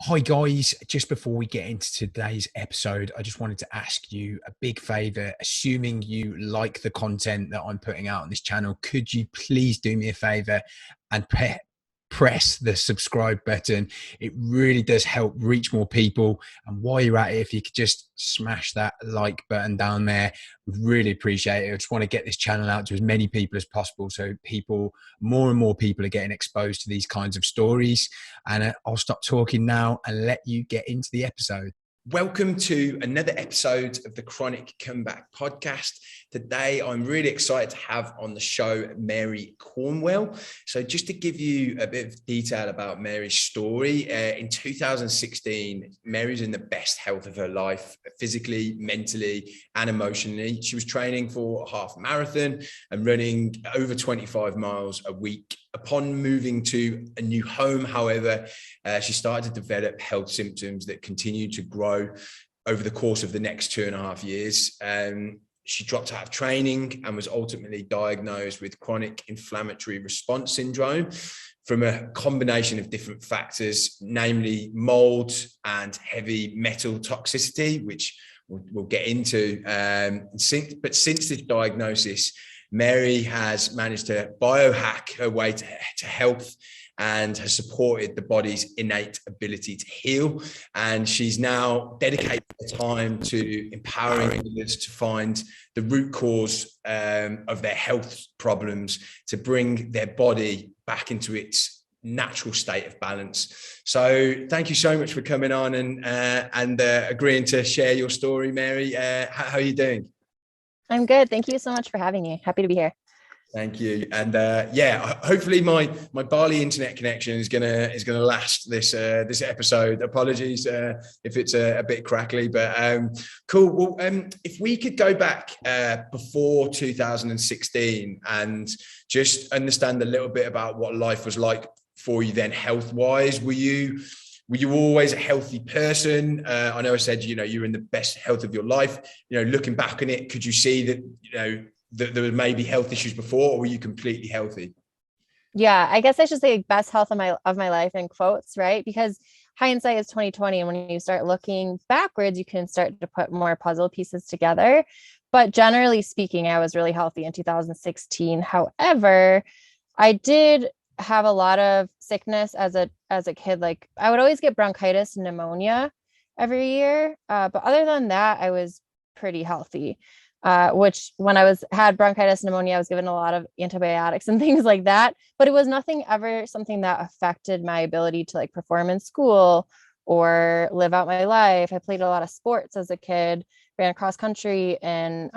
Hi guys, just before we get into today's episode, I just wanted to ask you a big favor. Assuming you like the content that I'm putting out on this channel, could you please do me a favor and press the subscribe button? It really does help reach more people. And while you're at it, if you could just smash that like button down there, we'd really appreciate it. I just want to get this channel out to as many people as possible, so more and more people are getting exposed to these kinds of stories. And I'll stop talking now and let you get into the episode. Welcome to another episode of the Chronic Comeback podcast. Today, I'm really excited to have on the show Mary Cornwell. So just to give you a bit of detail about Mary's story, in 2016, Mary's in the best health of her life, physically, mentally, and emotionally. She was training for a half marathon and running over 25 miles a week. Upon moving to a new home, however, she started to develop health symptoms that continued to grow over the course of the next 2.5 years. She dropped out of training and was ultimately diagnosed with Chronic Inflammatory Response Syndrome from a combination of different factors, namely mold and heavy metal toxicity, which we'll get into. But since this diagnosis, Mary has managed to biohack her way to health and has supported the body's innate ability to heal. And she's now dedicated the time to empowering others to find the root cause of their health problems, to bring their body back into its natural state of balance. So thank you so much for coming on and agreeing to share your story, Mary. How are you doing? I'm good. Thank you so much for having me. Happy to be here. Thank you. And hopefully my Bali internet connection is gonna last this episode. Apologies if it's a bit crackly, but cool. Well, if we could go back before 2016 and just understand a little bit about what life was like for you then, health-wise. Were you always a healthy person? I know I said, you're in the best health of your life. Looking back on it, could you see that, that there were maybe health issues before, or were you completely healthy? Yeah, I guess I should say best health of my life in quotes, right? Because hindsight is 2020. And when you start looking backwards, you can start to put more puzzle pieces together. But generally speaking, I was really healthy in 2016. However, I did have a lot of sickness as a kid. Like I would always get bronchitis and pneumonia every year. But other than that, I was pretty healthy. Which when I had bronchitis and pneumonia, I was given a lot of antibiotics and things like that. But it was nothing ever something that affected my ability to like perform in school or live out my life. I played a lot of sports as a kid, ran cross country in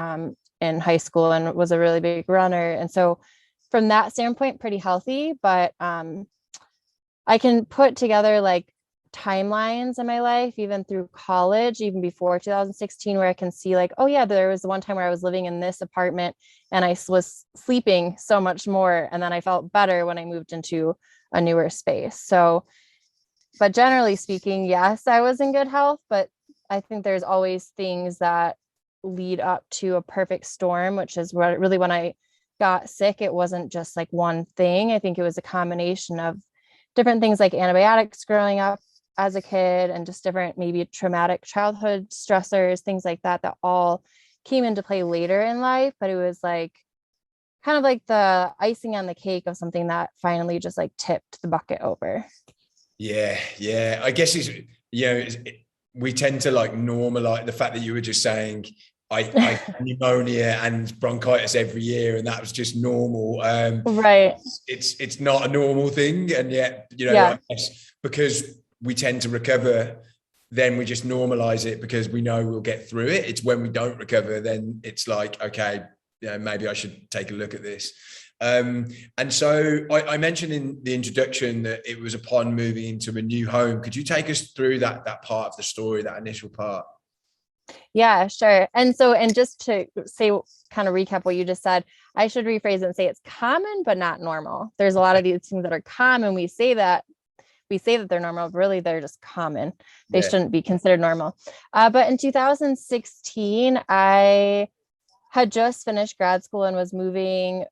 high school and was a really big runner. And so from that standpoint, pretty healthy, but I can put together like timelines in my life, even through college, even before 2016, where I can see like, oh yeah, there was one time where I was living in this apartment and I was sleeping so much more. And then I felt better when I moved into a newer space. So, but generally speaking, yes, I was in good health, but I think there's always things that lead up to a perfect storm, which is really when I got sick, it wasn't just like one thing. I think it was a combination of different things like antibiotics growing up as a kid and just different maybe traumatic childhood stressors, things like that all came into play later in life. But it was like kind of like the icing on the cake of something that finally just like tipped the bucket over. Yeah. I guess we tend to like normalize the fact that you were just saying I had pneumonia and bronchitis every year, and that was just normal. Right. It's not a normal thing, and yet I guess because we tend to recover, then we just normalize it because we know we'll get through it. It's when we don't recover, then it's like, okay, maybe I should take a look at this. And so I mentioned in the introduction that it was upon moving into a new home. Could you take us through that part of the story, that initial part? Yeah, sure. And just to say, kind of recap what you just said, I should rephrase it and say it's common, but not normal. There's a lot of these things that are common. We say that they're normal, but really they're just common. They shouldn't be considered normal. But in 2016, I had just finished grad school and was moving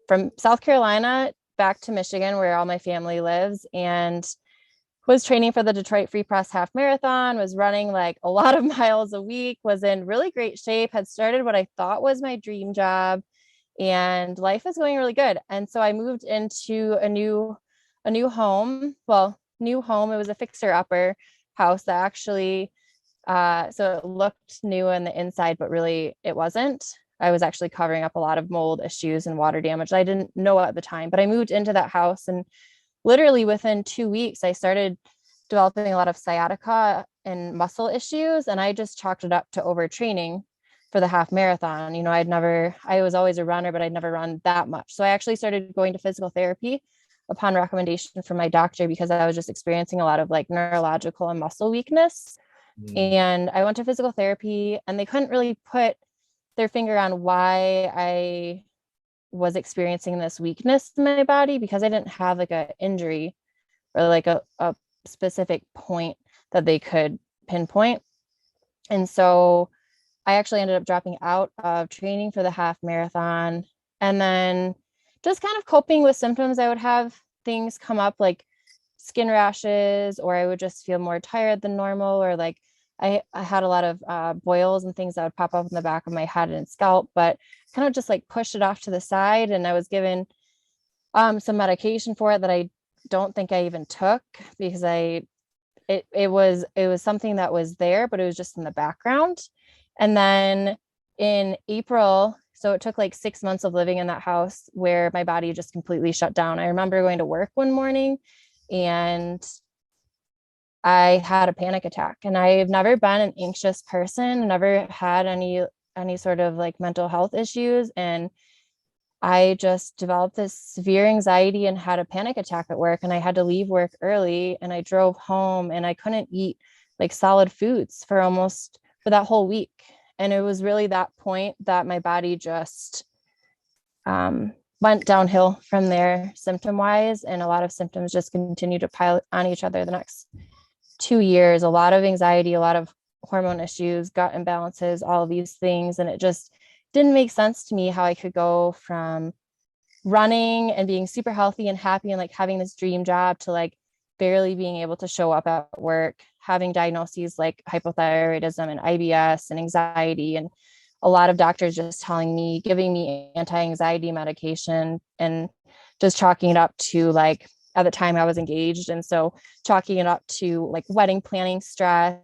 from South Carolina back to Michigan, where all my family lives. And was training for the Detroit Free Press half marathon, was running like a lot of miles a week, was in really great shape, had started what I thought was my dream job, and life was going really good. And so I moved into a new home. Well, new home. It was a fixer upper house that actually, so it looked new on the inside, but really it wasn't. I was actually covering up a lot of mold issues and water damage I didn't know at the time. But I moved into that house, and literally within 2 weeks, I started developing a lot of sciatica and muscle issues. And I just chalked it up to overtraining for the half marathon. You know, I was always a runner, but I'd never run that much. So I actually started going to physical therapy upon recommendation from my doctor, because I was just experiencing a lot of like neurological and muscle weakness. And I went to physical therapy, and they couldn't really put their finger on why I was experiencing this weakness in my body, because I didn't have like an injury or like a specific point that they could pinpoint. And so I actually ended up dropping out of training for the half marathon, and then just kind of coping with symptoms. I would have things come up like skin rashes, or I would just feel more tired than normal, or like I had a lot of boils and things that would pop up in the back of my head and scalp, but kind of just like pushed it off to the side. And I was given some medication for it that I don't think I even took, because it was something that was there, but it was just in the background. And then in April, so it took like 6 months of living in that house where my body just completely shut down. I remember going to work one morning and I had a panic attack, and I've never been an anxious person, never had any sort of like mental health issues. And I just developed this severe anxiety and had a panic attack at work, and I had to leave work early, and I drove home, and I couldn't eat like solid foods for that whole week. And it was really that point that my body just went downhill from there symptom wise. And a lot of symptoms just continued to pile on each other the next 2 years. A lot of anxiety, a lot of hormone issues, gut imbalances, all of these things. And it just didn't make sense to me how I could go from running and being super healthy and happy and like having this dream job to like barely being able to show up at work, having diagnoses like hypothyroidism and IBS and anxiety, and a lot of doctors just giving me anti-anxiety medication, and just chalking it up to like, at the time I was engaged. And so chalking it up to like wedding planning stress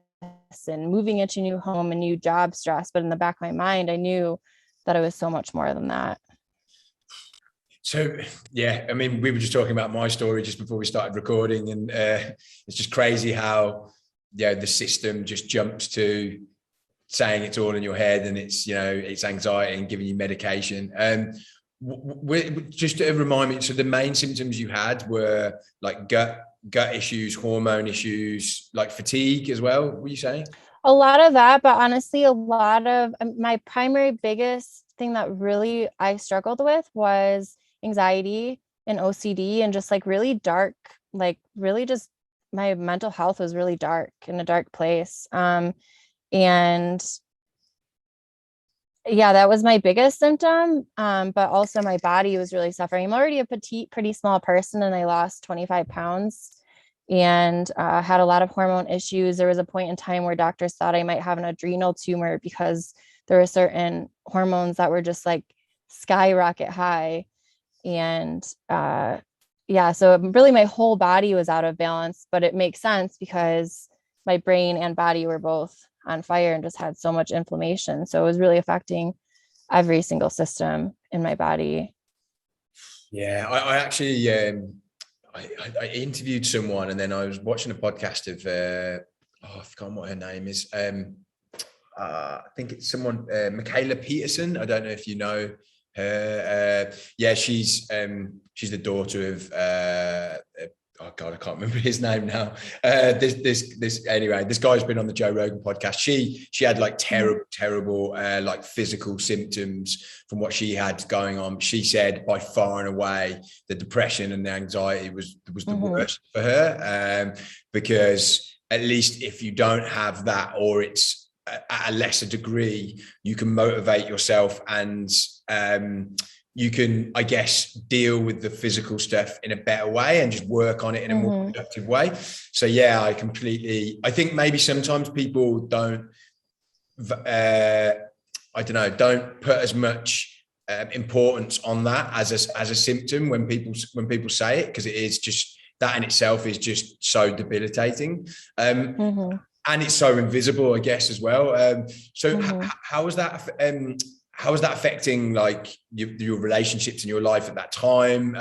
and moving into a new home and new job stress. But in the back of my mind, I knew that it was so much more than that. So, yeah, I mean, we were just talking about my story just before we started recording, and it's just crazy how, the system just jumps to saying it's all in your head, and it's, it's anxiety and giving you medication. Just to remind me, so the main symptoms you had were like gut issues, hormone issues, like fatigue as well, were you saying? A lot of that, but honestly, a lot of my primary biggest thing that really I struggled with was anxiety and OCD, and just like really dark, like really just my mental health was really dark, in a dark place. And yeah, that was my biggest symptom. But also my body was really suffering. I'm already a petite, pretty small person, and I lost 25 pounds and had a lot of hormone issues. There was a point in time where doctors thought I might have an adrenal tumor, because there were certain hormones that were just like skyrocket high. And so really my whole body was out of balance, but it makes sense because my brain and body were both on fire and just had so much inflammation. So it was really affecting every single system in my body. Yeah, I actually, I interviewed someone, and then I was watching a podcast of, I've forgotten what her name is. I think it's someone, Michaela Peterson. I don't know if you know her. She's the daughter of, oh God, I can't remember his name now. Anyway, this guy's been on the Joe Rogan podcast. She had like terrible like physical symptoms from what she had going on. She said by far and away the depression and the anxiety was the worst for her, because at least if you don't have that, or it's at a lesser degree, you can motivate yourself and you can, I guess, deal with the physical stuff in a better way and just work on it in a more productive way. So yeah, I think maybe sometimes people don't, don't put as much importance on that as a symptom when people say it, because it is just, that in itself is just so debilitating. And it's so invisible, I guess, as well. How was that? How was that affecting like your relationships in your life at that time?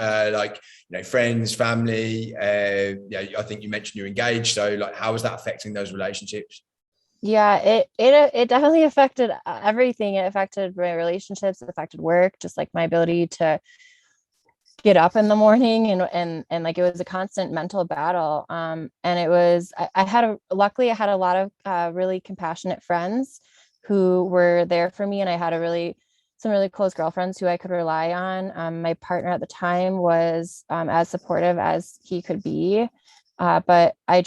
Friends, family. I think you mentioned you're engaged. So like, how was that affecting those relationships? Yeah, it definitely affected everything. It affected my relationships, it affected work, just like my ability to get up in the morning, and like it was a constant mental battle. And it was, luckily I had a lot of really compassionate friends who were there for me, and I had some really close girlfriends who I could rely on. My partner at the time was as supportive as he could be, but I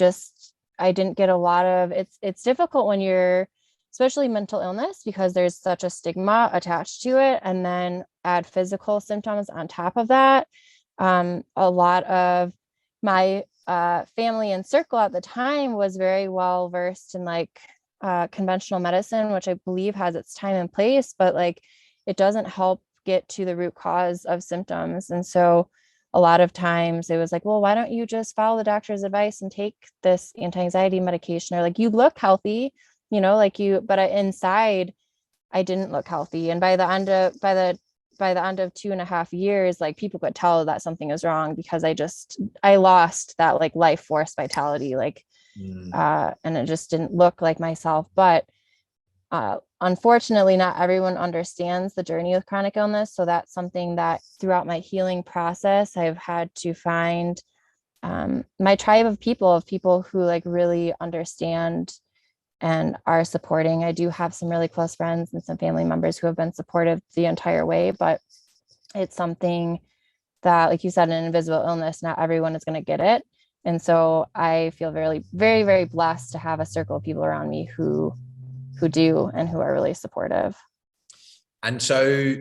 didn't get a lot of, it's difficult when you're, especially mental illness, because there's such a stigma attached to it, and then add physical symptoms on top of that. A lot of my family and circle at the time was very well versed in like conventional medicine, which I believe has its time and place, but like it doesn't help get to the root cause of symptoms. And so a lot of times it was like, well, why don't you just follow the doctor's advice and take this anti-anxiety medication? Or like, you look healthy, but inside I didn't look healthy. And by the end of 2.5 years, like people could tell that something is wrong, because I lost that like life force vitality, and it just didn't look like myself. But unfortunately, not everyone understands the journey with chronic illness. So that's something that throughout my healing process, I've had to find my tribe of people who like really understand and are supporting. I do have some really close friends and some family members who have been supportive the entire way, but it's something that, like you said, an invisible illness, not everyone is going to get it. And so I feel very, very, very blessed to have a circle of people around me who do, and who are really supportive. And so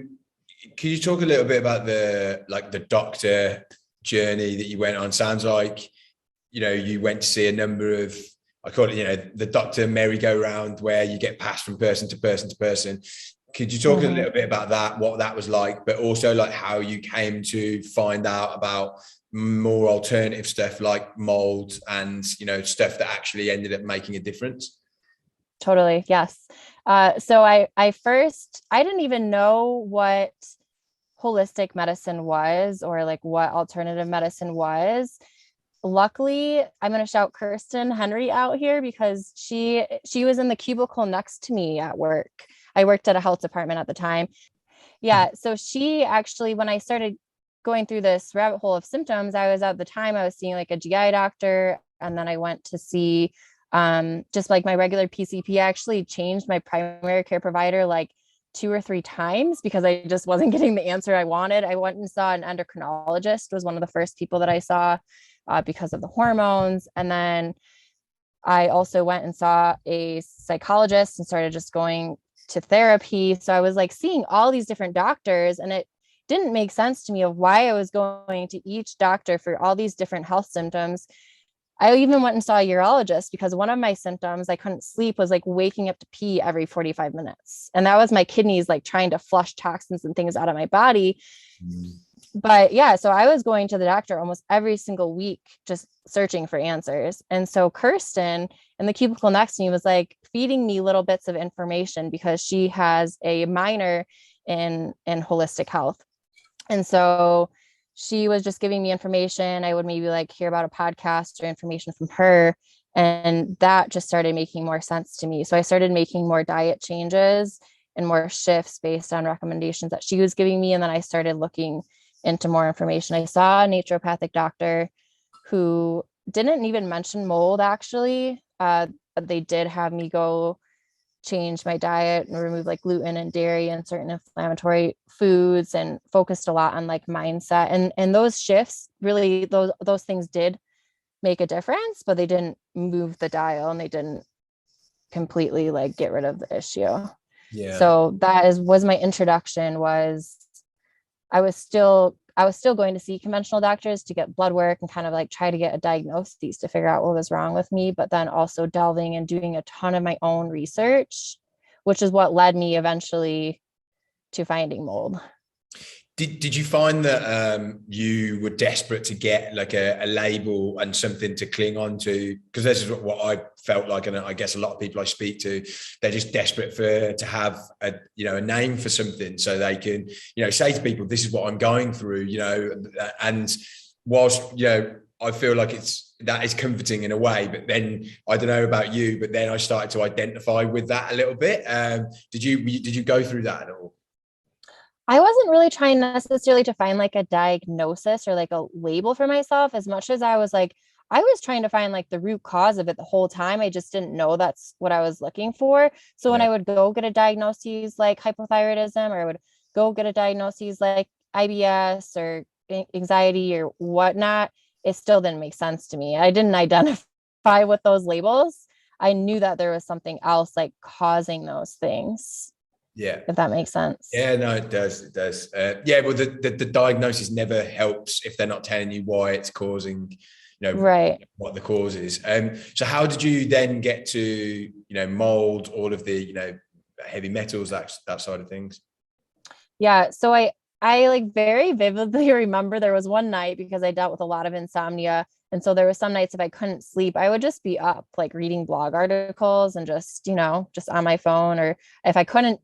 could you talk a little bit about the doctor journey that you went on? Sounds like, you went to see a number of, I call it, the doctor merry-go-round, where you get passed from person to person to person. Could you talk a little bit about that, what that was like, but also like how you came to find out about more alternative stuff like mold and, stuff that actually ended up making a difference? Totally. Yes. So I didn't even know what holistic medicine was, or like what alternative medicine was. Luckily, I'm going to shout Kirsten Henry out here, because she was in the cubicle next to me at work. I worked at a health department at the time. Yeah. So she actually, when I started going through this rabbit hole of symptoms, I was seeing like a GI doctor, and then I went to see just like my regular PCP. I actually changed my primary care provider like 2 or 3 times, because I just wasn't getting the answer I wanted. I went and saw an endocrinologist, was one of the first people that I saw because of the hormones. And then I also went and saw a psychologist and started just going to therapy. So I was like seeing all these different doctors, and it didn't make sense to me of why I was going to each doctor for all these different health symptoms. I even went and saw a urologist because one of my symptoms, I couldn't sleep, was like waking up to pee every 45 minutes. And that was my kidneys like trying to flush toxins and things out of my body. But yeah, so I was going to the doctor almost every single week, just searching for answers. And so Kirsten in the cubicle next to me was like feeding me little bits of information, because she has a minor in holistic health. And so she was just giving me information. I would maybe like hear about a podcast or information from her, and that just started making more sense to me. So I started making more diet changes and more shifts based on recommendations that she was giving me. And then I started looking into more information. I saw a naturopathic doctor who didn't even mention mold, actually, but they did have me go change my diet and remove like gluten and dairy and certain inflammatory foods, and focused a lot on like mindset. And those shifts, really, those things did make a difference, but they didn't move the dial, and they didn't completely like get rid of the issue. Yeah. So that was my introduction, was I was still going to see conventional doctors to get blood work and kind of like try to get a diagnosis to figure out what was wrong with me, but then also delving and doing a ton of my own research, which is what led me eventually to finding mold. Did you find that you were desperate to get like a label and something to cling on to? Because this is what I felt like, and I guess a lot of people I speak to, they're just desperate to have a name for something so they can say to people, this is what I'm going through, and whilst I feel like that is comforting in a way, but then I don't know about you, but then I started to identify with that a little bit. Did you go through that at all? I wasn't really trying necessarily to find like a diagnosis or like a label for myself as much as I was trying to find like the root cause of it the whole time. I just didn't know that's what I was looking for. So when I would go get a diagnosis like hypothyroidism, or I would go get a diagnosis like IBS or anxiety or whatnot, it still didn't make sense to me. I didn't identify with those labels. I knew that there was something else like causing those things. Yeah. If that makes sense. Yeah, no, it does. It does. Well, the diagnosis never helps if they're not telling you why it's causing, right, what the cause is. So how did you then get to, mold, all of the, heavy metals, that side of things? Yeah. So I like very vividly remember there was one night, because I dealt with a lot of insomnia. And so there were some nights if I couldn't sleep, I would just be up like reading blog articles and just on my phone. Or if I couldn't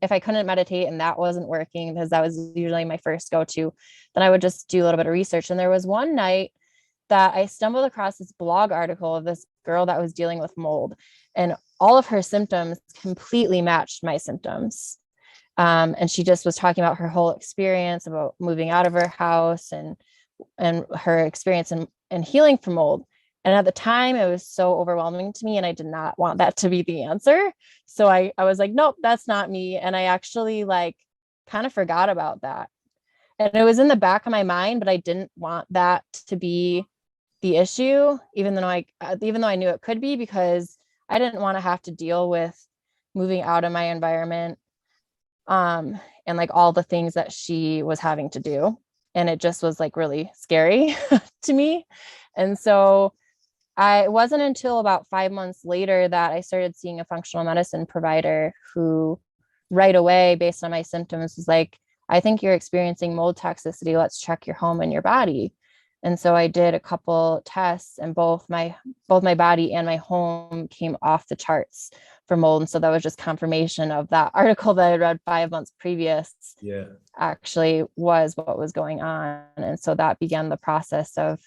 meditate and that wasn't working, because that was usually my first go-to, then I would just do a little bit of research. And there was one night that I stumbled across this blog article of this girl that was dealing with mold, and all of her symptoms completely matched my symptoms. And she just was talking about her whole experience about moving out of her house and her experience in healing from mold. And at the time it was so overwhelming to me, and I did not want that to be the answer. So I was like, nope, that's not me. And I actually like kind of forgot about that. And it was in the back of my mind, but I didn't want that to be the issue, even though I knew it could be, because I didn't want to have to deal with moving out of my environment and like all the things that she was having to do. And it just was like really scary to me. And so it wasn't until about 5 months later that I started seeing a functional medicine provider who right away, based on my symptoms, was like, I think you're experiencing mold toxicity. Let's check your home and your body. And so I did a couple tests, and both my body and my home came off the charts for mold. And so that was just confirmation of that article that I read 5 months previous. Yeah, actually was what was going on. And so that began the process of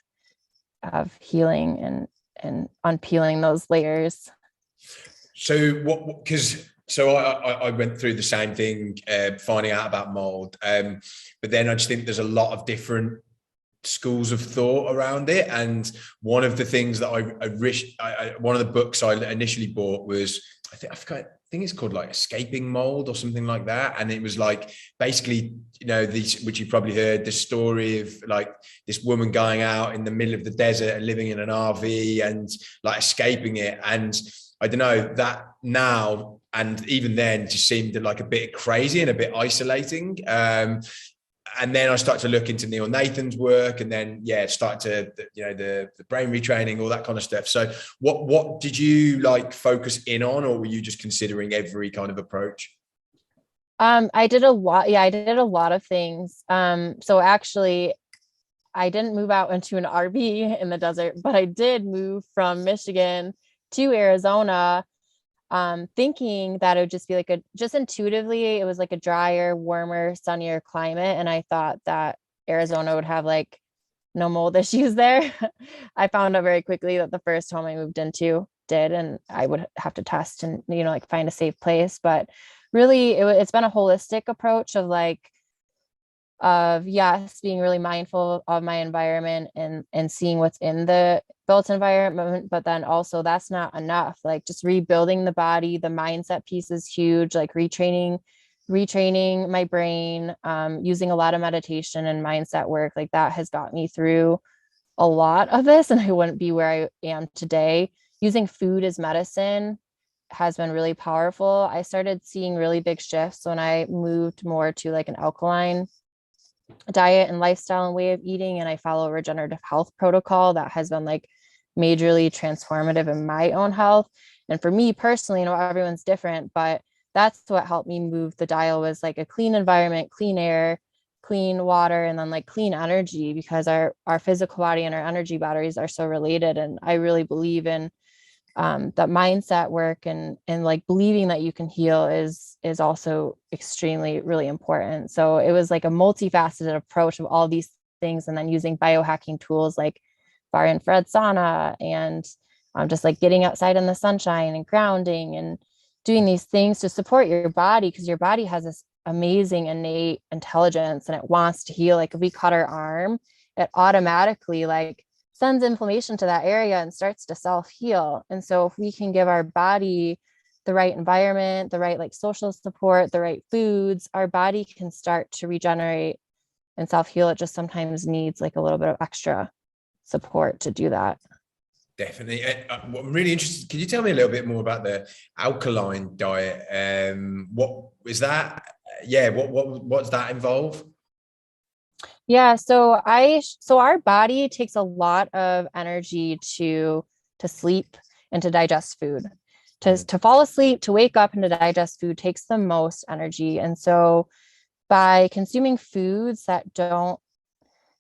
healing and unpeeling those layers. So I went through the same thing, finding out about mold. But then I just think there's a lot of different schools of thought around it. And one of the things that one of the books I initially bought was, I think it's called like Escaping Mold or something like that. And it was like, basically, which you probably heard, the story of like this woman going out in the middle of the desert and living in an RV and like escaping it. And I don't know, that now and even then just seemed like a bit crazy and a bit isolating. And then I started to look into Neil Nathan's work, and then start to the brain retraining, all that kind of stuff. So what did you like focus in on, or were you just considering every kind of approach? I did a lot. Yeah, I did a lot of things. So actually I didn't move out into an RV in the desert, but I did move from Michigan to Arizona, thinking that it would just be just intuitively, it was like a drier, warmer, sunnier climate. And I thought that Arizona would have like no mold issues there. I found out very quickly that the first home I moved into did, and I would have to test and, like find a safe place. But really it's been a holistic approach of being really mindful of my environment and seeing what's in the built environment, but then also that's not enough. Like just rebuilding the body, the mindset piece is huge, like retraining my brain, using a lot of meditation and mindset work. Like that has got me through a lot of this, and I wouldn't be where I am today. Using food as medicine has been really powerful. I started seeing really big shifts when I moved more to like an alkaline diet and lifestyle and way of eating, and I follow a regenerative health protocol that has been like majorly transformative in my own health. And for me personally, everyone's different, but that's what helped me move the dial, was like a clean environment, clean air, clean water, and then like clean energy, because our physical body and our energy batteries are so related. And I really believe in that mindset work, and like believing that you can heal is also extremely really important. So it was like a multifaceted approach of all these things, and then using biohacking tools like far infrared sauna, and just like getting outside in the sunshine and grounding and doing these things to support your body, because your body has this amazing innate intelligence and it wants to heal. Like if we cut our arm, it automatically like sends inflammation to that area and starts to self-heal. And so if we can give our body the right environment, the right like social support, the right foods, our body can start to regenerate and self-heal. It just sometimes needs like a little bit of extra support to do that. Definitely. I'm really interested. Can you tell me a little bit more about the alkaline diet? What is that? Yeah. What does that involve? Yeah, so our body takes a lot of energy to sleep and to digest food. To fall asleep, to wake up, and to digest food takes the most energy. And so by consuming foods that are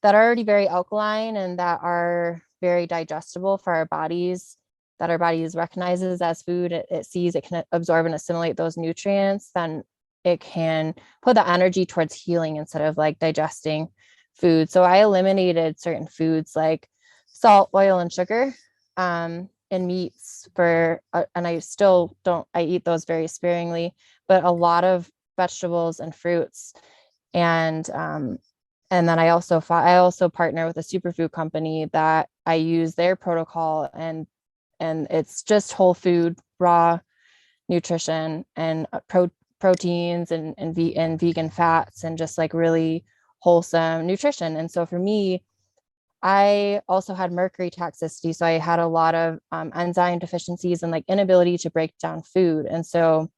already very alkaline and that are very digestible for our bodies, that our bodies recognizes as food, it sees it can absorb and assimilate those nutrients, then it can put the energy towards healing instead of like digesting food. So I eliminated certain foods like salt, oil, and sugar, and meats and I still don't, I eat those very sparingly, but a lot of vegetables and fruits. And then I also partner with a superfood company that I use their protocol, and it's just whole food, raw nutrition, and proteins and vegan fats, and just like really wholesome nutrition. And so for me, I also had mercury toxicity. So I had a lot of enzyme deficiencies and like inability to break down food. And so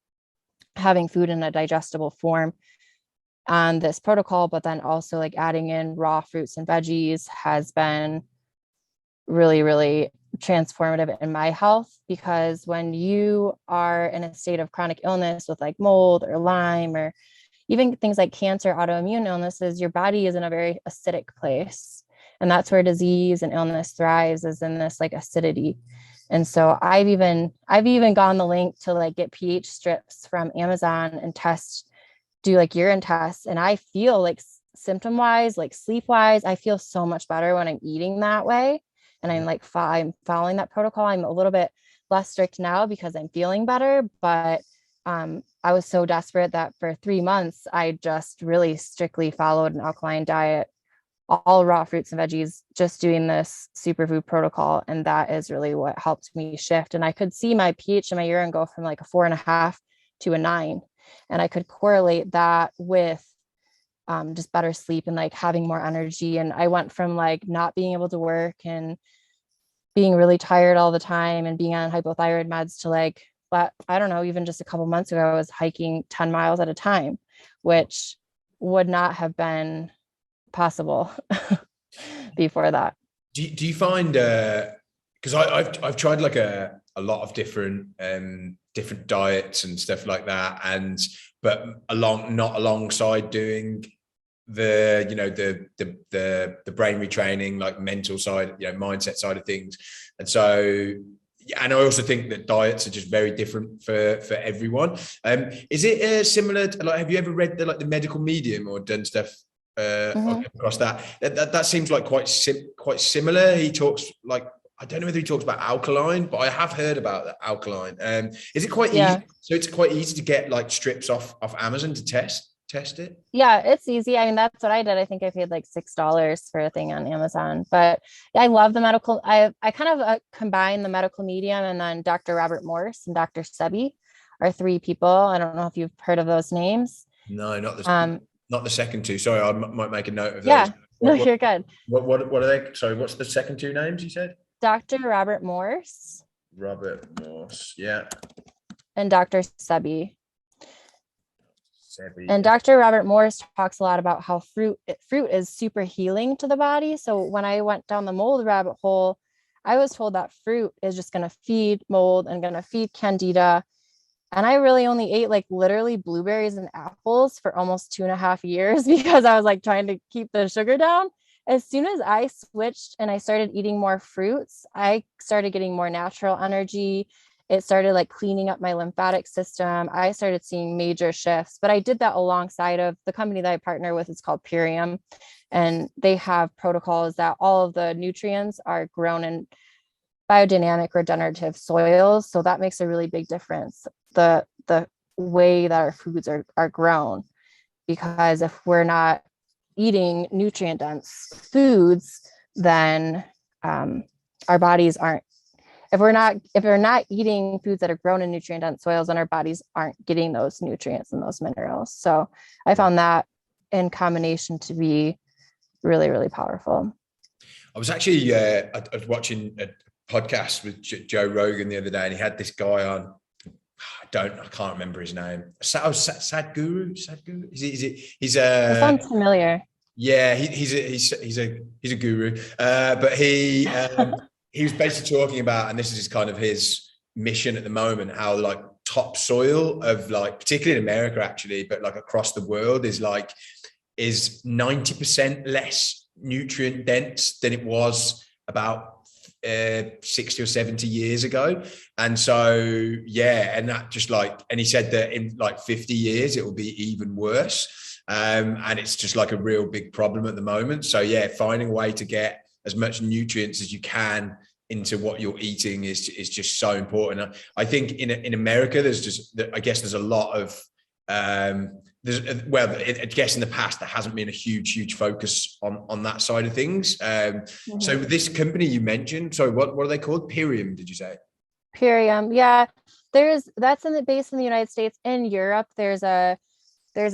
having food in a digestible form on this protocol, but then also like adding in raw fruits and veggies has been really, really transformative in my health. Because when you are in a state of chronic illness with like mold or Lyme, or even things like cancer, autoimmune illnesses, your body is in a very acidic place. And that's where disease and illness thrives, is in this like acidity. And so I've even gone the link to like get pH strips from Amazon and do like urine tests. And I feel like symptom wise, like sleep wise, I feel so much better when I'm eating that way. And I'm following that protocol. I'm a little bit less strict now because I'm feeling better, but I was so desperate that for 3 months, I just really strictly followed an alkaline diet, all raw fruits and veggies, just doing this superfood protocol. And that is really what helped me shift. And I could see my pH in my urine go from like a 4.5 to a 9. And I could correlate that with just better sleep and like having more energy. And I went from like not being able to work and being really tired all the time and being on hypothyroid meds to like, but I don't know, even just a couple months ago, I was hiking 10 miles at a time, which would not have been possible before that. Do you find, because I've tried like a lot of different diets and stuff like that, but not alongside doing the brain retraining, like mental side, mindset side of things. And so, and I also think that diets are just very different for everyone. Is it similar to, like, have you ever read the medical medium or done stuff across that seems like quite similar? He talks like, I don't know whether he talks about alkaline, but I have heard about the alkaline. Is it quite easy? So it's quite easy to get like strips off Amazon to test it? Yeah, it's easy. I mean, that's what I did. I think I paid like $6 for a thing on Amazon, but I love the medical. I kind of combine the medical medium, and then Dr. Robert Morse and Dr. Sebi are 3 people. I don't know if you've heard of those names. No, not the second two. Sorry, I might make a note of those. Yeah, you're good. What are they? Sorry, what's the second 2 names you said? Dr. Robert Morse. Robert Morse, yeah. And Dr. Sebi. And Dr. Robert Morris talks a lot about how fruit is super healing to the body. So when I went down the mold rabbit hole, I was told that fruit is just going to feed mold and going to feed candida. And I really only ate like literally blueberries and apples for almost 2.5 years because I was like trying to keep the sugar down. As soon as I switched and I started eating more fruits, I started getting more natural energy. It started like cleaning up my lymphatic system. I started seeing major shifts, but I did that alongside of the company that I partner with. It's called Purium, and they have protocols that all of the nutrients are grown in biodynamic regenerative soils. So that makes a really big difference. The way that our foods are grown, because if we're not eating nutrient dense foods, then our bodies aren't, if we're not eating foods that are grown in nutrient dense soils, then our bodies aren't getting those nutrients and those minerals. So I found that in combination to be really, really powerful. I was actually I was watching a podcast with Joe Rogan the other day, and he had this guy on. I can't remember his name. Sadhguru. He's a. That sounds familiar. Yeah, he's a guru, but he was basically talking about, and this is kind of his mission at the moment, how like topsoil of like, particularly in America actually, but like across the world is 90% less nutrient dense than it was about 60 or 70 years ago. And so, yeah, and that just like, and he said that in like 50 years, it will be even worse. And it's just like a real big problem at the moment. So yeah, finding a way to get as much nutrients as you can into what you're eating is just so important. I think in America, I guess there's a lot of, I guess in the past, there hasn't been a huge focus on that side of things. So this company you mentioned, so what are they called? Purium, did you say? Purium. Yeah. That's based in the United States. In Europe, there's a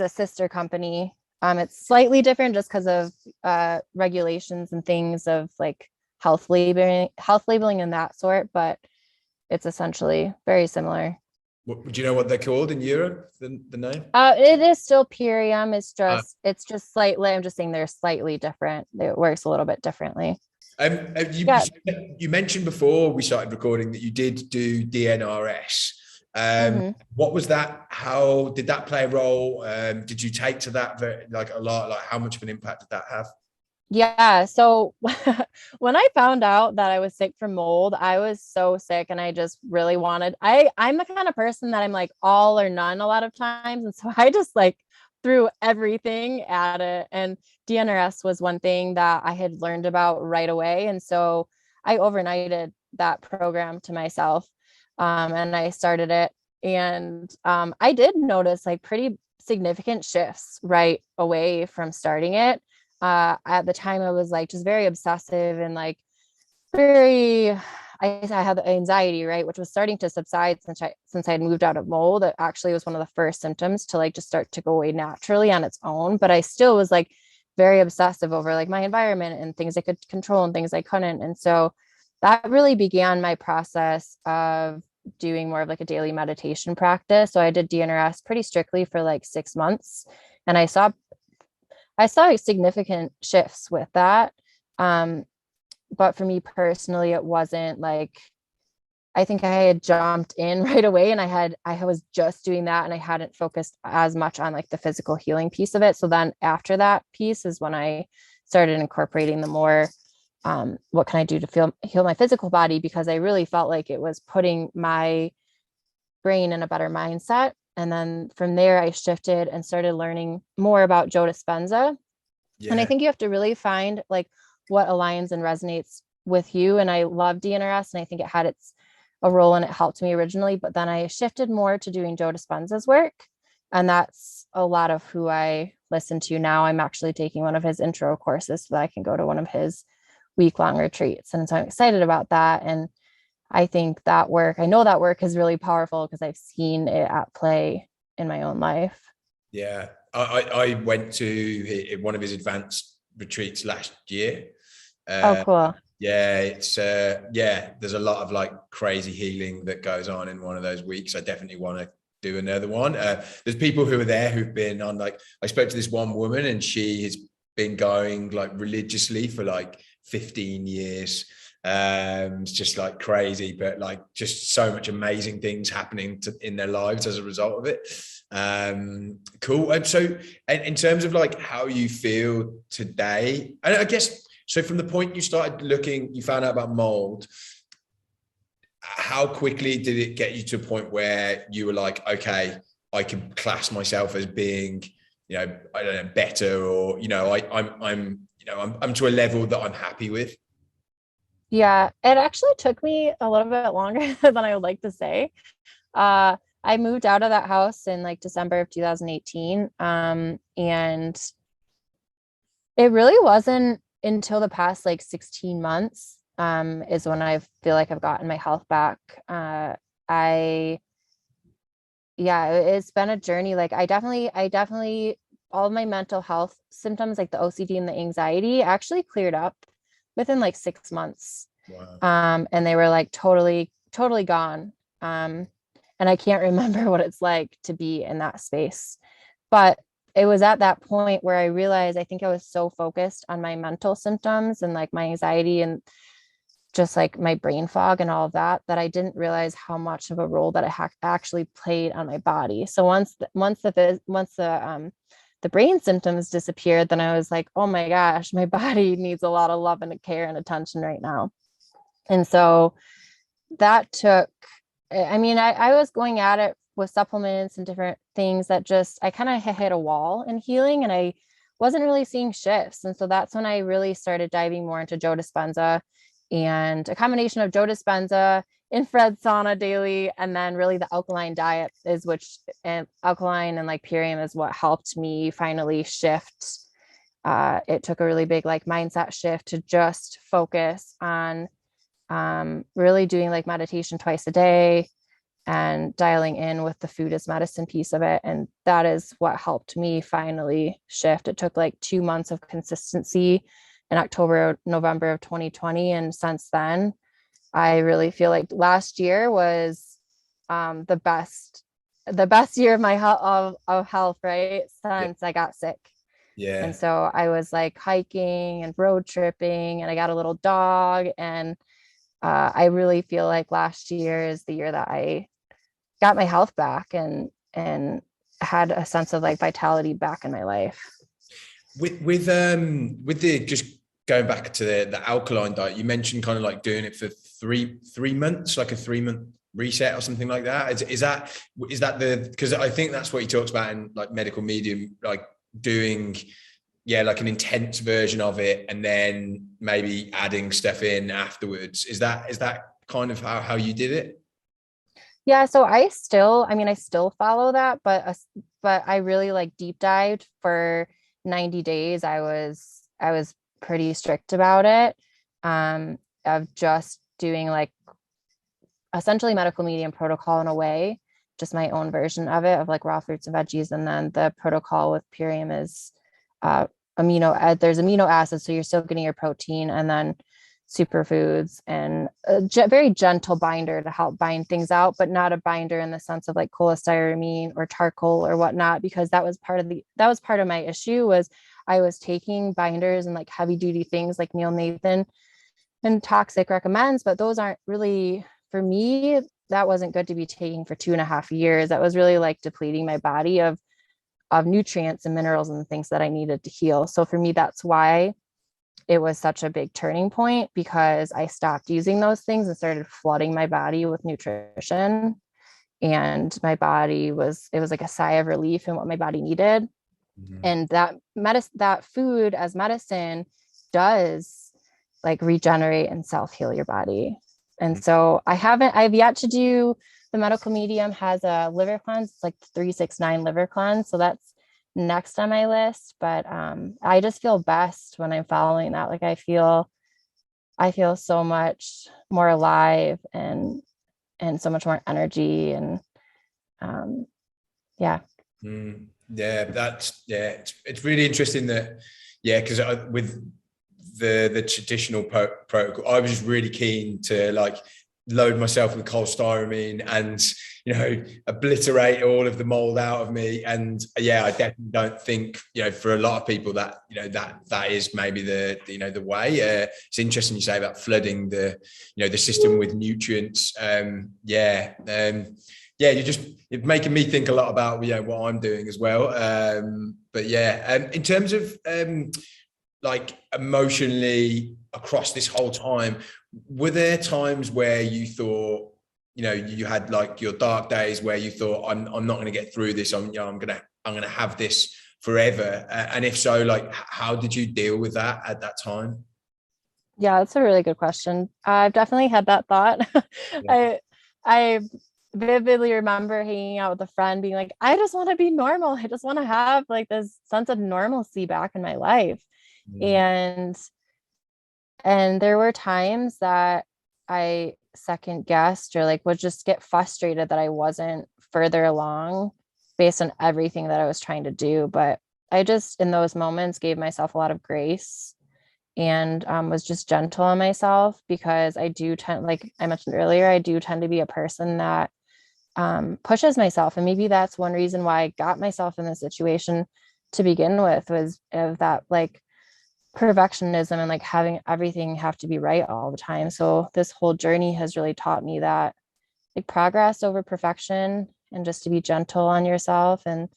sister company. It's slightly different just because of regulations and things of like health labeling and that sort, but it's essentially very similar. Do you know what they're called in Europe? The name? It is still Purium. It's just slightly. I'm just saying they're slightly different. It works a little bit differently. You mentioned before we started recording that you did do DNRS. What was that? How did that play a role? Did you take to that like a lot? Like how much of an impact did that have? Yeah. So when I found out that I was sick from mold, I was so sick and I just really I'm the kind of person that I'm like all or none a lot of times. And so I just like threw everything at it. And DNRS was one thing that I had learned about right away. And so I overnighted that program to myself. And I started it. And I did notice like pretty significant shifts right away from starting it. At the time I was like just very obsessive and like I had the anxiety, right, which was starting to subside since I had moved out of mold. It actually was one of the first symptoms to like just start to go away naturally on its own. But I still was like very obsessive over like my environment and things I could control and things I couldn't. And so that really began my process of doing more of like a daily meditation practice. So I did DNRS pretty strictly for like 6 months, and I saw significant shifts with that. But for me personally, it wasn't like, I think I had jumped in right away and I was just doing that and I hadn't focused as much on like the physical healing piece of it. So then after that piece is when I started incorporating the more, what can I do to heal my physical body? Because I really felt like it was putting my brain in a better mindset. And then from there, I shifted and started learning more about Joe Dispenza. Yeah. And I think you have to really find like what aligns and resonates with you. And I love DNRS, and I think it had a role and it helped me originally. But then I shifted more to doing Joe Dispenza's work. And that's a lot of who I listen to now. I'm actually taking one of his intro courses so that I can go to one of his week-long retreats. And so I'm excited about that. And I think I know that work is really powerful because I've seen it at play in my own life. Yeah. I went to one of his advanced retreats last year. Oh, cool. Yeah. It's, there's a lot of like crazy healing that goes on in one of those weeks. I definitely want to do another one. There's people who are there who've been on, like, I spoke to this one woman and she has been going like religiously for like 15 years. It's just like crazy, but like just so much amazing things happening in their lives as a result of it. Cool. And so in terms of like how you feel today, and I guess, so from the point you started looking, you found out about mold, how quickly did it get you to a point where you were like, okay, I can class myself as being, you know, I don't know, better, or, you know, I'm to a level that I'm happy with? Yeah, it actually took me a little bit longer than I would like to say. I moved out of that house in like December of 2018. And it really wasn't until the past like 16 months is when I feel like I've gotten my health back. Yeah, it's been a journey. Like I definitely, all of my mental health symptoms, like the OCD and the anxiety, actually cleared up within like 6 months. Wow. And they were like totally gone. And I can't remember what it's like to be in that space. But it was at that point where I realized, I think I was so focused on my mental symptoms and like my anxiety and just like my brain fog and all of that, that I didn't realize how much of a role that it actually played on my body. So once the brain symptoms disappeared, then I was like, oh my gosh, my body needs a lot of love and care and attention right now. And so that took, I mean, I was going at it with supplements and different things that just, I kind of hit a wall in healing and I wasn't really seeing shifts. And so that's when I really started diving more into Joe Dispenza, and a combination of Joe Dispenza, infrared sauna daily, and then really the alkaline diet and alkaline and like Purium is what helped me finally shift. It took a really big like mindset shift to just focus on really doing like meditation twice a day and dialing in with the food as medicine piece of it. And that is what helped me finally shift. It took like 2 months of consistency in October, November of 2020. And since then, I really feel like last year was the best year of my health, right? Since I got sick. Yeah. And so I was like hiking and road tripping, and I got a little dog. And I really feel like last year is the year that I got my health back and had a sense of like vitality back in my life. With the, just going back to the alkaline diet, you mentioned kind of like doing it for three months, like a 3-month reset or something like that. Is that because I think that's what he talks about in like medical medium, like doing, yeah, like an intense version of it and then maybe adding stuff in afterwards. Is that kind of how you did it? Yeah, so I still follow that, but I really like deep dived for 90 days. I was pretty strict about it, of just doing like essentially medical medium protocol in a way, just my own version of it, of like raw fruits and veggies. And then the protocol with Purium is there's amino acids, so you're still getting your protein, and then superfoods and a very gentle binder to help bind things out, but not a binder in the sense of like cholestyramine or charcoal or whatnot, because that was part of my issue. Was I was taking binders and like heavy duty things like Neil Nathan and Toxic recommends, but those aren't really for me. That wasn't good to be taking for 2.5 years. That was really like depleting my body of nutrients and minerals and things that I needed to heal. So for me, that's why it was such a big turning point, because I stopped using those things and started flooding my body with nutrition. And my body it was like a sigh of relief in what my body needed. Mm-hmm. And that food as medicine does like regenerate and self-heal your body. And so I've yet to do, the medical medium has a liver cleanse. It's like 369 liver cleanse. So that's next on my list. But I just feel best when I'm following that. Like I feel so much more alive and so much more energy. And yeah. It's really interesting that, because with the traditional protocol, I was just really keen to like, load myself with cholestyramine and, you know, obliterate all of the mold out of me. And yeah, I definitely don't think, you know, for a lot of people that, you know, that is maybe the, you know, the way. It's interesting you say about flooding the, you know, the system with nutrients. You're making me think a lot about, you know, what I'm doing as well. But yeah, in terms of like emotionally across this whole time, were there times where you thought, you know, you had like your dark days where you thought, I'm not going to get through this. I'm going to have this forever. And if so, like, how did you deal with that at that time? Yeah, that's a really good question. I've definitely had that thought. Yeah. I vividly remember hanging out with a friend being like, I just want to be normal. I just want to have like this sense of normalcy back in my life. Mm. And there were times that I second guessed or like would just get frustrated that I wasn't further along based on everything that I was trying to do. But I just in those moments gave myself a lot of grace and was just gentle on myself, because I do tend, like I mentioned earlier, I do tend to be a person that pushes myself. And maybe that's one reason why I got myself in this situation to begin with, was of that like perfectionism and like having everything have to be right all the time. So this whole journey has really taught me that like progress over perfection, and just to be gentle on yourself and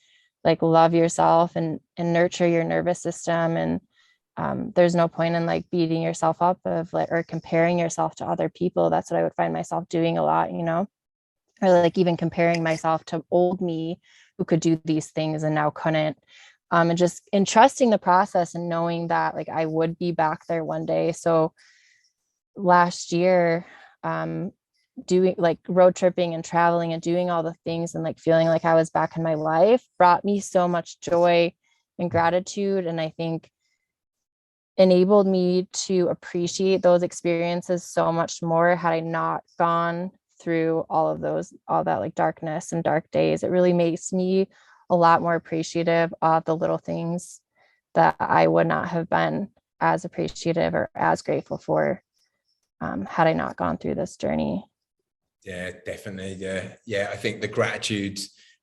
like love yourself and nurture your nervous system. And there's no point in like beating yourself up of like or comparing yourself to other people. That's what I would find myself doing a lot, you know, or like even comparing myself to old me who could do these things and now couldn't. And just entrusting the process and knowing that like I would be back there one day. So last year, doing like road tripping and traveling and doing all the things and like feeling like I was back in my life brought me so much joy and gratitude. And I think enabled me to appreciate those experiences so much more. Had I not gone through all that like darkness and dark days, it really makes me a lot more appreciative of the little things that I would not have been as appreciative or as grateful for had I not gone through this journey. Yeah, definitely. Yeah. I think the gratitude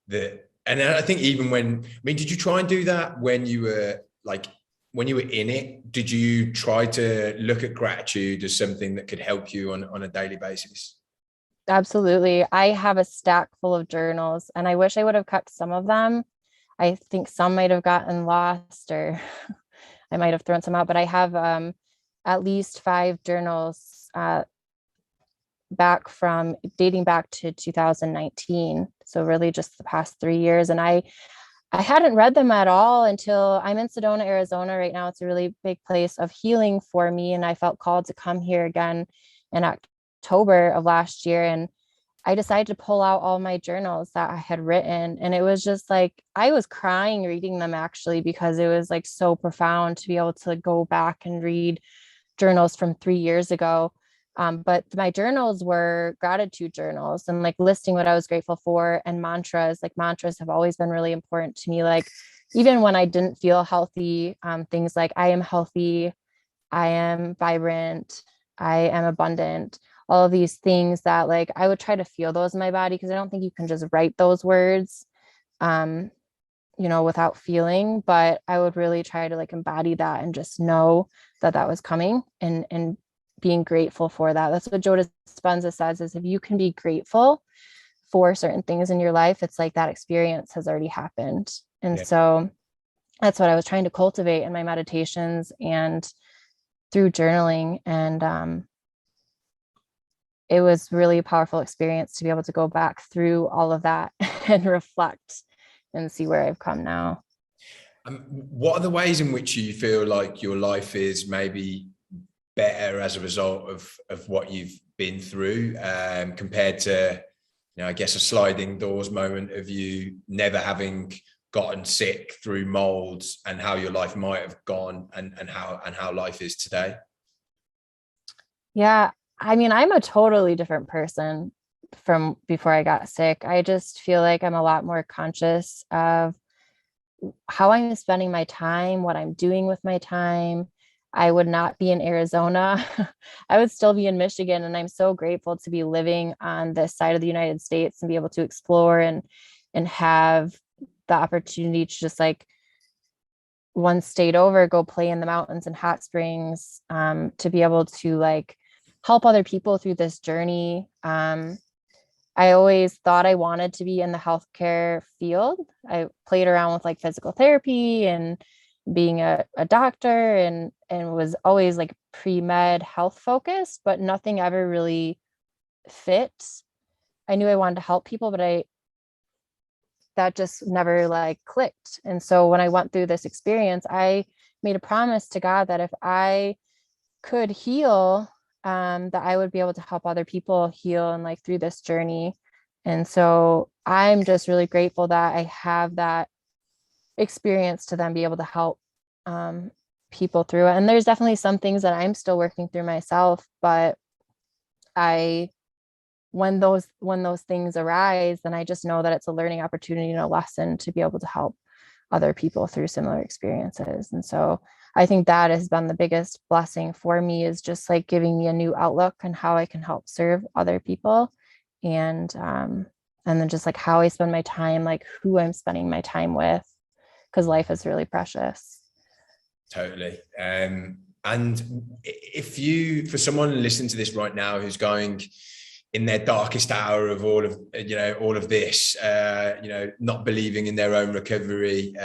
and I think even when, I mean, did you try and do that when you were like, when you were in it? Did you try to look at gratitude as something that could help you on a daily basis? Absolutely. I have a stack full of journals and I wish I would have kept some of them. I think some might have gotten lost or I might have thrown some out, but I have at least 5 journals dating back to 2019. So really just the past 3 years. And I hadn't read them at all until I'm in Sedona, Arizona right now. It's a really big place of healing for me. And I felt called to come here again in October of last year. And I decided to pull out all my journals that I had written. And it was just like, I was crying reading them actually, because it was like so profound to be able to go back and read journals from 3 years ago. But my journals were gratitude journals and like listing what I was grateful for, and mantras. Like mantras have always been really important to me. Like even when I didn't feel healthy, things like I am healthy, I am vibrant, I am abundant, all of these things that like I would try to feel those in my body, because I don't think you can just write those words, you know, without feeling. But I would really try to like embody that and just know that that was coming and being grateful for that. That's what Joe Dispenza says, is if you can be grateful for certain things in your life, it's like that experience has already happened. And Yeah. so that's what I was trying to cultivate in my meditations and through journaling. And it was really a powerful experience to be able to go back through all of that and reflect and see where I've come now. What are the ways in which you feel like your life is maybe better as a result of what you've been through, compared to, you know, I guess a sliding doors moment of you never having gotten sick through molds, and how your life might have gone and how life is today? Yeah, I mean, I'm a totally different person from before I got sick. I just feel like I'm a lot more conscious of how I'm spending my time, what I'm doing with my time. I would not be in Arizona. I would still be in Michigan. And I'm so grateful to be living on this side of the United States and be able to explore and have the opportunity to just like one state over, go play in the mountains and hot springs, to be able to like help other people through this journey. I always thought I wanted to be in the healthcare field. I played around with like physical therapy and being a doctor and was always like pre-med health focused, but nothing ever really fit. I knew I wanted to help people, but that just never like clicked. And so when I went through this experience, I made a promise to God that if I could heal, that I would be able to help other people heal and like through this journey. And so I'm just really grateful that I have that experience to then be able to help people through it. And there's definitely some things that I'm still working through myself, but when those things arise, then I just know that it's a learning opportunity and a lesson to be able to help other people through similar experiences. And so I think that has been the biggest blessing for me, is just like giving me a new outlook on how I can help serve other people. And then just like how I spend my time, like who I'm spending my time with, because life is really precious. Totally. And for someone listening to this right now who's going in their darkest hour of all of this, not believing in their own recovery,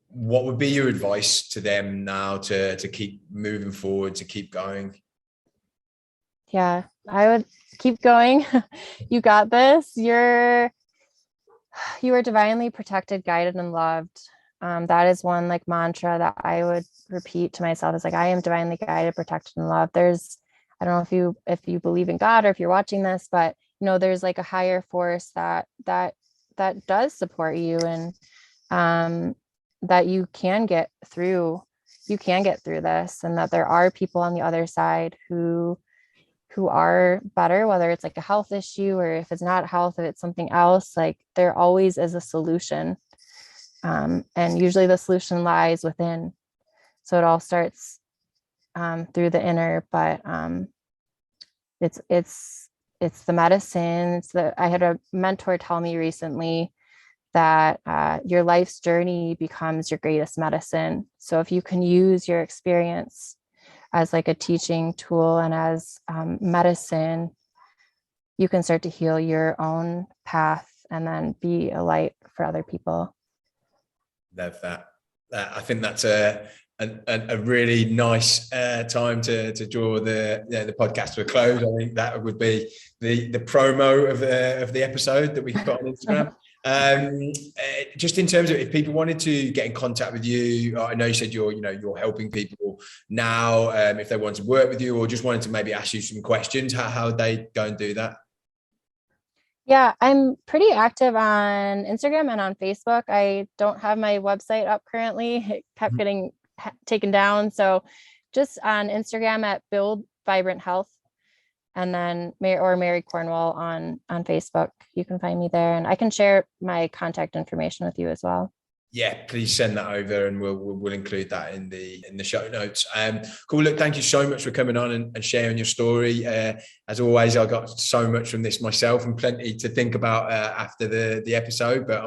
what would be your advice to them now to keep moving forward, to keep going? Yeah, I would keep going. You got this. You are divinely protected, guided, and loved. That is one like mantra that I would repeat to myself, is like, I am divinely guided, protected, and loved. I don't know if you believe in God or if you're watching this, but there's like a higher force that does support you, and that you can get through this, and that there are people on the other side who are better, whether it's like a health issue or if it's not health, if it's something else. Like there always is a solution. And usually the solution lies within. So it all starts through the inner, but it's the medicine. I had a mentor tell me recently that your life's journey becomes your greatest medicine. So if you can use your experience as like a teaching tool and as medicine, you can start to heal your own path and then be a light for other people. Love that. I think that's a really nice time to draw the podcast to a close. I think that would be the promo of the episode that we can put on Instagram. Just in terms of if people wanted to get in contact with you, I know you said you're helping people now. If they want to work with you or just wanted to maybe ask you some questions, how would they go and do that? Yeah, I'm pretty active on Instagram and on Facebook. I don't have my website up currently. It kept getting taken down. So just on Instagram at Build Vibrant Health, and then Mary Cornwell on Facebook. You can find me there, and I can share my contact information with you as well. Yeah, please send that over, and we'll include that in the show notes. Cool. Look, thank you so much for coming on and sharing your story. As always, I got so much from this myself and plenty to think about after the episode. But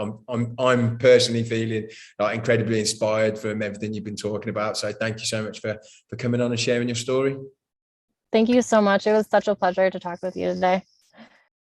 I'm personally feeling incredibly inspired from everything you've been talking about. So thank you so much for coming on and sharing your story. Thank you so much. It was such a pleasure to talk with you today.